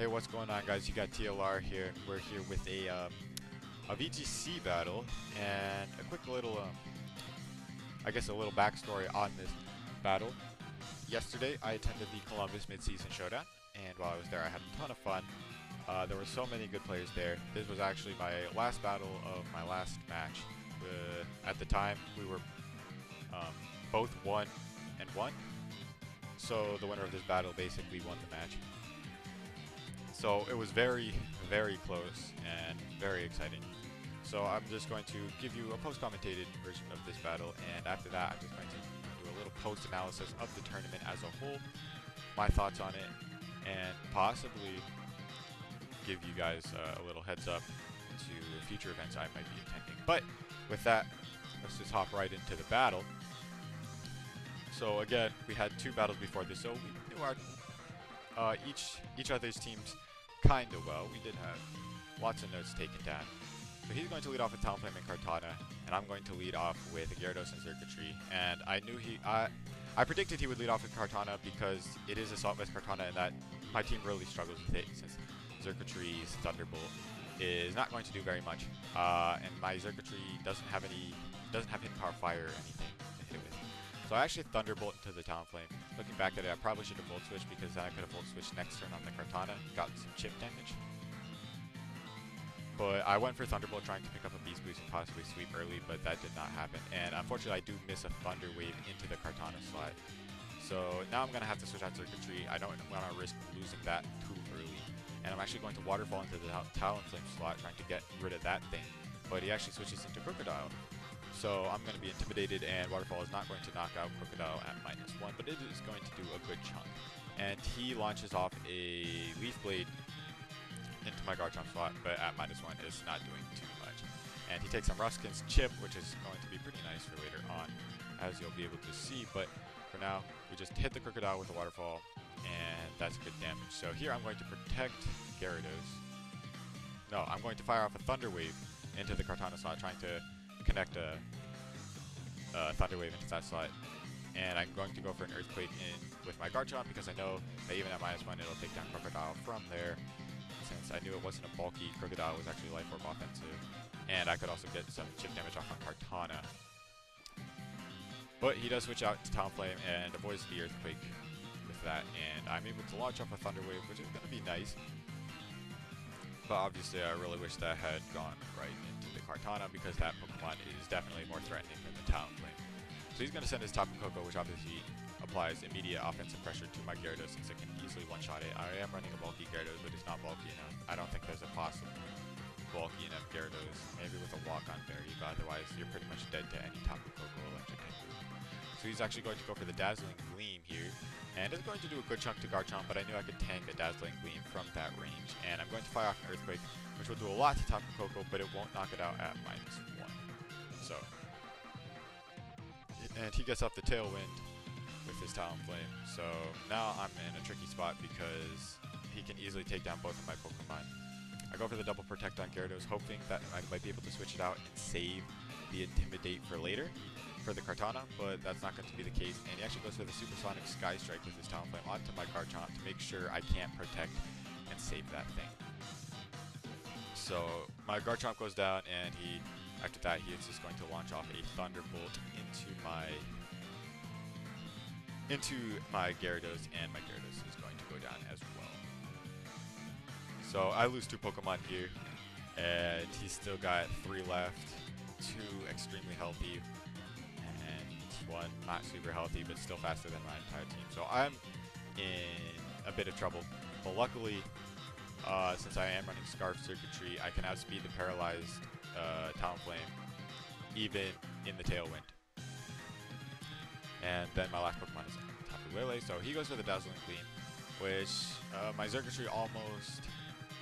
Hey, what's going on, guys? You got TLR here. We're here with a VGC battle and a quick little, I guess, a little backstory on this battle. Yesterday, I attended the Columbus Mid-Season Showdown, and while I was there, I had a ton of fun. There were so many good players there. This was actually my last battle of my last match. At the time, we were both 1-1, so the winner of this battle basically won the match. So it was very, very close and very exciting. So I'm just going to give you a post-commentated version of this battle, and after that I'm just going to do a little post-analysis of the tournament as a whole, my thoughts on it, and possibly give you guys a little heads up to future events I might be attending. But with that, let's just hop right into the battle. So again, we had two battles before this, so we knew our each other's teams kind of well. We did have lots of notes taken down. So he's going to lead off with Talonflame and Kartana, and I'm going to lead off with Gyarados and Xurkitree. And I knew I predicted he would lead off with Kartana because it is Assault Vest Kartana, and that my team really struggles with it since Xurkitree's Thunderbolt is not going to do very much, and my Xurkitree doesn't have Hidden Power Fire or anything to hit it with. So I actually Thunderbolt into the Talonflame. Looking back at it, I probably should have Volt Switched because then I could have Volt Switched next turn on the Kartana, gotten some chip damage. But I went for Thunderbolt trying to pick up a Beast Boost and possibly sweep early, but that did not happen. And unfortunately, I do miss a Thunder Wave into the Kartana slot. So now I'm going to have to switch out Xurkitree. I don't want to risk losing that too early. And I'm actually going to Waterfall into the Talonflame slot, trying to get rid of that thing. But he actually switches into Crocodile. So I'm going to be intimidated, and Waterfall is not going to knock out Crocodile at -1, but it is going to do a good chunk. And he launches off a Leaf Blade into my Garchomp slot, but at -1 is not doing too much. And he takes some Ruskin's Chip, which is going to be pretty nice for later on, as you'll be able to see. But for now, we just hit the Crocodile with the Waterfall, and that's good damage. So here I'm going to protect Gyarados. No, I'm going to fire off a Thunder Wave into the Kartana slot, trying to connect a Thunder Wave into that slot. And I'm going to go for an Earthquake in with my Garchomp because I know that even at -1 it'll take down Crocodile from there. Since I knew it wasn't a bulky, Crocodile was actually Life Orb offensive. And I could also get some chip damage off on Kartana. But he does switch out to Talonflame and avoids the Earthquake with that. And I'm able to launch off a Thunder Wave, which is going to be nice. But obviously I really wish that had gone right into the Kartana because that Pokemon is definitely more threatening than the Talonflame. So he's going to send his Tapu Koko, which obviously applies immediate offensive pressure to my Gyarados since it can easily one-shot it. I am running a bulky Gyarados, but it's not bulky enough. I don't think there's a possible bulky enough Gyarados, maybe with a Walk-on Berry, but otherwise you're pretty much dead to any Tapu Koko electric type move. So he's actually going to go for the Dazzling Gleam here, and it's going to do a good chunk to Garchomp, but I knew I could tank a Dazzling Gleam from that range. And I'm going to fire off an Earthquake, which will do a lot to Tapu Koko, but it won't knock it out at -1. So, and he gets off the Tailwind with his Talonflame. So now I'm in a tricky spot because he can easily take down both of my Pokemon. I go for the double Protect on Gyarados, hoping that I might be able to switch it out and save the Intimidate for later for the Kartana, but that's not going to be the case. And he actually goes for the Supersonic Sky Strike with his Talonflame onto my Garchomp to make sure I can't protect and save that thing. So my Garchomp goes down, and after that he is just going to launch off a Thunderbolt into my Gyarados, and my Gyarados is going to go down as well. So I lose 2 Pokemon here, and he's still got 3 left, 2 extremely healthy, and 1 not super healthy, but still faster than my entire team. So I'm in a bit of trouble, but luckily, since I am running Scarf Circuitry, I can outspeed the paralyzed Talonflame, even in the Tailwind. And then my last Pokemon is Tapu Lele, so he goes for the Dazzling Gleam, which my Xurkitree almost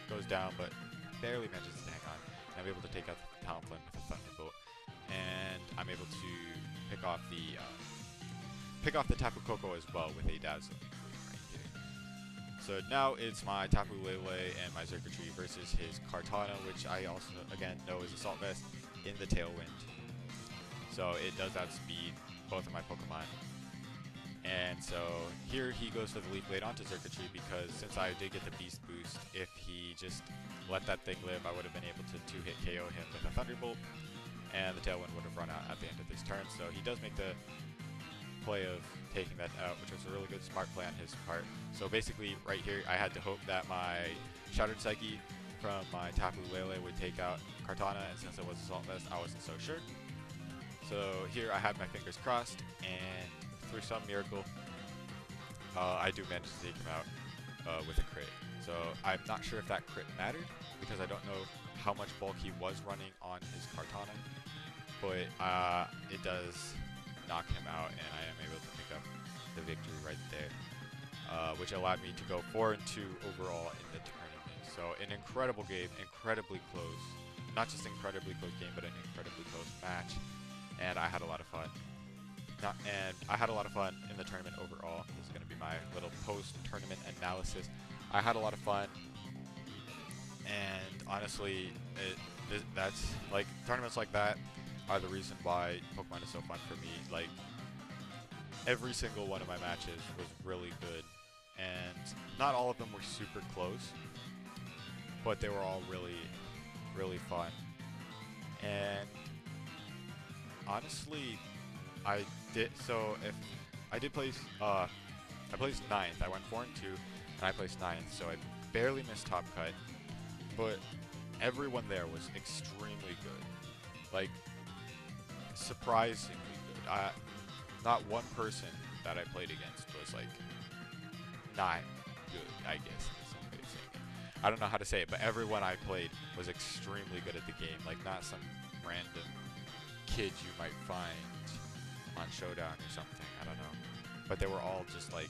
goes down, but barely manages to hang on. And I'm able to take out the Talonflame with a Thunderbolt, and I'm able to pick off the Tapu Koko as well with a Dazzling Gleam right here. So now it's my Tapu Lele and my Xurkitree versus his Kartana, which I also again know is Assault Vest in the Tailwind. So it does outspeed both of my Pokemon. And so here he goes for the Leaf Blade onto Circuitry because since I did get the Beast Boost, if he just let that thing live, I would have been able to two-hit KO him with a Thunderbolt, and the Tailwind would have run out at the end of this turn. So he does make the play of taking that out, which was a really good smart play on his part. So basically right here, I had to hope that my Shattered Psyche from my Tapu Lele would take out Kartana, and since it was Assault Vest, I wasn't so sure. So here I had my fingers crossed, and through some miracle, I do manage to take him out with a crit. So I'm not sure if that crit mattered, because I don't know how much bulk he was running on his Kartana, but it does knock him out, and I am able to pick up the victory right there, which allowed me to go 4-2 overall in the tournament. So an incredible game, incredibly close. Not just incredibly close game, but an incredibly close match, and I had a lot of fun. I had a lot of fun in the tournament overall. This is going to be my little post-tournament analysis. I had a lot of fun, and honestly, that's like tournaments like that are the reason why Pokemon is so fun for me. Like every single one of my matches was really good, and not all of them were super close, but they were all really, really fun. And honestly, I placed 9th. I went 4-2, and I placed 9th, so I barely missed top cut. But everyone there was extremely good, like surprisingly good. Not one person that I played against was like not good, I guess is some way of saying it. I don't know how to say it, but everyone I played was extremely good at the game. Like not some random kid you might find on Showdown or something, I don't know. But they were all just like,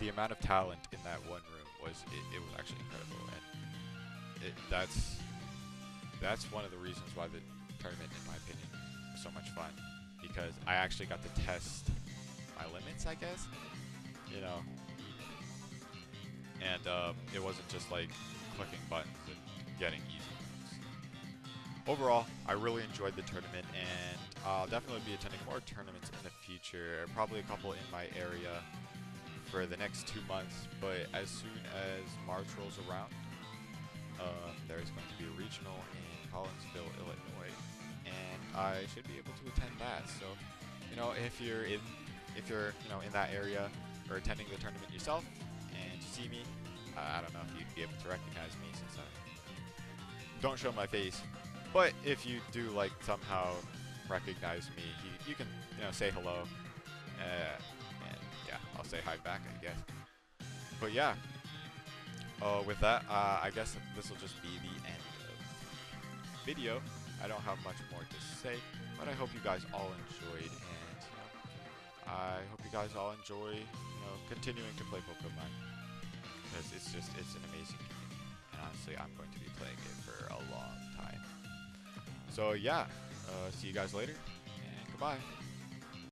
the amount of talent in that one room was, it was actually incredible. And that's one of the reasons why the tournament, in my opinion, was so much fun. Because I actually got to test my limits, I guess, you know. And it wasn't just like clicking buttons and getting easy wins. Overall, I really enjoyed the tournament, and I'll definitely be attending more tournaments in the future, probably a couple in my area for the next 2 months, but as soon as March rolls around, there's going to be a regional in Collinsville, Illinois, and I should be able to attend that. So, you know, if you're in that area or attending the tournament yourself and you see me, I don't know if you'd be able to recognize me since I don't show my face. But if you do like somehow recognize me, you can say hello, and yeah, I'll say hi back, I guess. But yeah, with that, I guess this will just be the end of the video. I don't have much more to say, but I hope you guys all enjoyed, and I hope you guys all enjoy continuing to play Pokemon, because it's an amazing game, and honestly, I'm going to be playing it for a long time. So yeah, see you guys later, and goodbye.